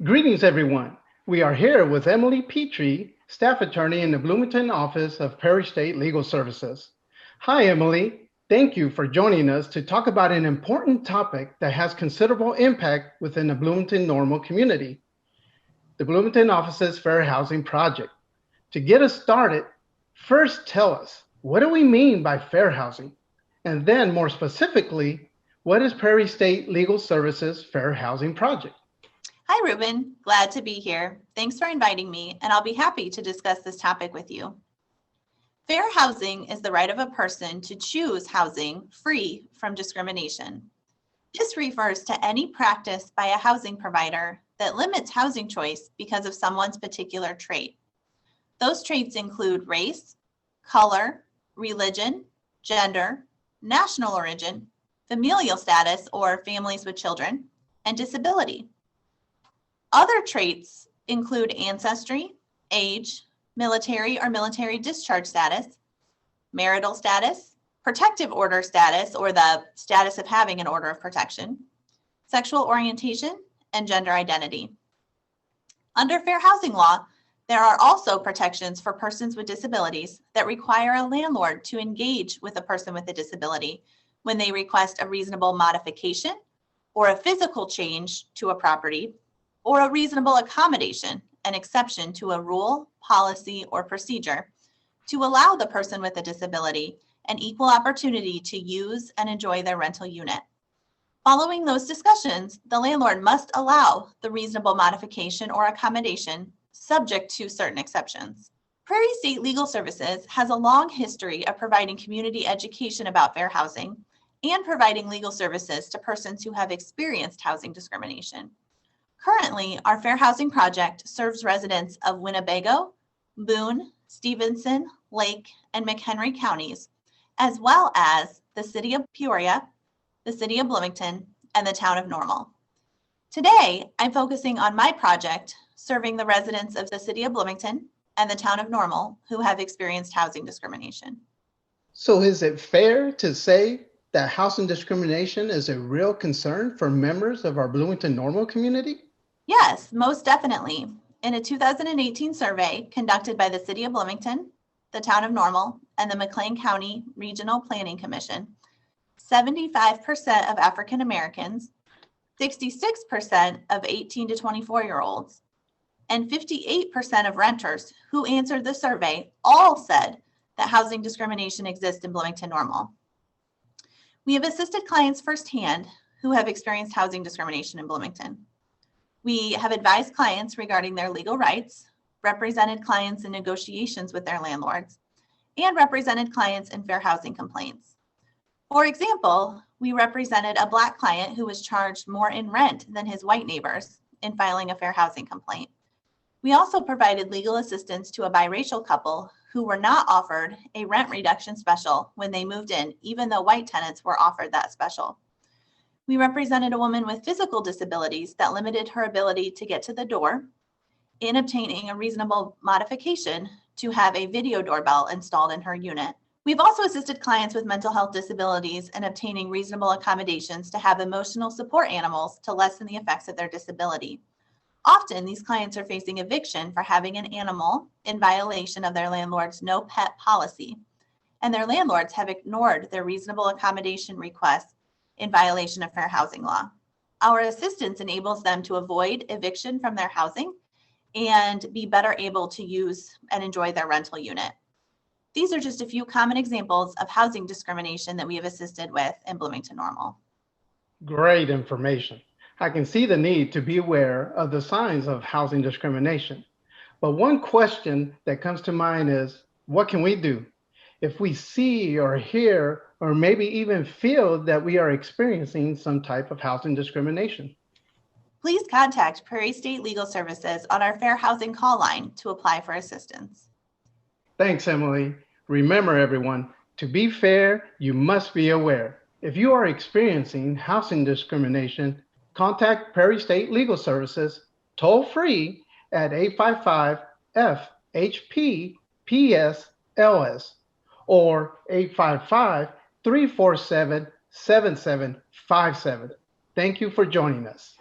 Greetings, everyone. We are here with Emily Petrie, staff attorney in the Bloomington office of Perry State Legal Services. Hi, Emily. Thank you for joining us to talk about an important topic that has considerable impact within the Bloomington Normal community, the Bloomington office's Fair Housing Project. To get us started, first tell us, what do we mean by fair housing? And then more specifically, what is Perry State Legal Services Fair Housing Project? Hi, Ruben. Glad to be here. Thanks for inviting me, and I'll be happy to discuss this topic with you. Fair housing is the right of a person to choose housing free from discrimination. This refers to any practice by a housing provider that limits housing choice because of someone's particular trait. Those traits include race, color, religion, gender, national origin, familial status or families with children, and disability. Other traits include ancestry, age, military or military discharge status, marital status, protective order status or the status of having an order of protection, sexual orientation, and gender identity. Under fair housing law, there are also protections for persons with disabilities that require a landlord to engage with a person with a disability when they request a reasonable modification or a physical change to a property, or a reasonable accommodation, an exception to a rule, policy, or procedure to allow the person with a disability an equal opportunity to use and enjoy their rental unit. Following those discussions, the landlord must allow the reasonable modification or accommodation subject to certain exceptions. Prairie State Legal Services has a long history of providing community education about fair housing and providing legal services to persons who have experienced housing discrimination. Currently, our Fair Housing Project serves residents of Winnebago, Boone, Stevenson, Lake, and McHenry counties, as well as the City of Peoria, the City of Bloomington, and the Town of Normal. Today, I'm focusing on my project serving the residents of the City of Bloomington and the Town of Normal who have experienced housing discrimination. So is it fair to say that housing discrimination is a real concern for members of our Bloomington Normal community? Yes, most definitely. In a 2018 survey conducted by the City of Bloomington, the Town of Normal, and the McLean County Regional Planning Commission, 75% of African Americans, 66% of 18 to 24-year-olds, and 58% of renters who answered the survey all said that housing discrimination exists in Bloomington Normal. We have assisted clients firsthand who have experienced housing discrimination in Bloomington. We have advised clients regarding their legal rights, represented clients in negotiations with their landlords, and represented clients in fair housing complaints. For example, we represented a Black client who was charged more in rent than his white neighbors in filing a fair housing complaint. We also provided legal assistance to a biracial couple who were not offered a rent reduction special when they moved in, even though white tenants were offered that special. We represented a woman with physical disabilities that limited her ability to get to the door in obtaining a reasonable modification to have a video doorbell installed in her unit. We've also assisted clients with mental health disabilities in obtaining reasonable accommodations to have emotional support animals to lessen the effects of their disability. Often, these clients are facing eviction for having an animal in violation of their landlord's no pet policy, and their landlords have ignored their reasonable accommodation requests in violation of fair housing law. Our assistance enables them to avoid eviction from their housing and be better able to use and enjoy their rental unit. These are just a few common examples of housing discrimination that we have assisted with in Bloomington Normal. Great information. I can see the need to be aware of the signs of housing discrimination. But one question that comes to mind is, what can we do? If we see or hear or maybe even feel that we are experiencing some type of housing discrimination. Please contact Prairie State Legal Services on our Fair Housing call line to apply for assistance. Thanks, Emily. Remember, everyone, to be fair, you must be aware. If you are experiencing housing discrimination, contact Prairie State Legal Services toll-free at 855-FHP-PSLS or 855-347-7757. Thank you for joining us.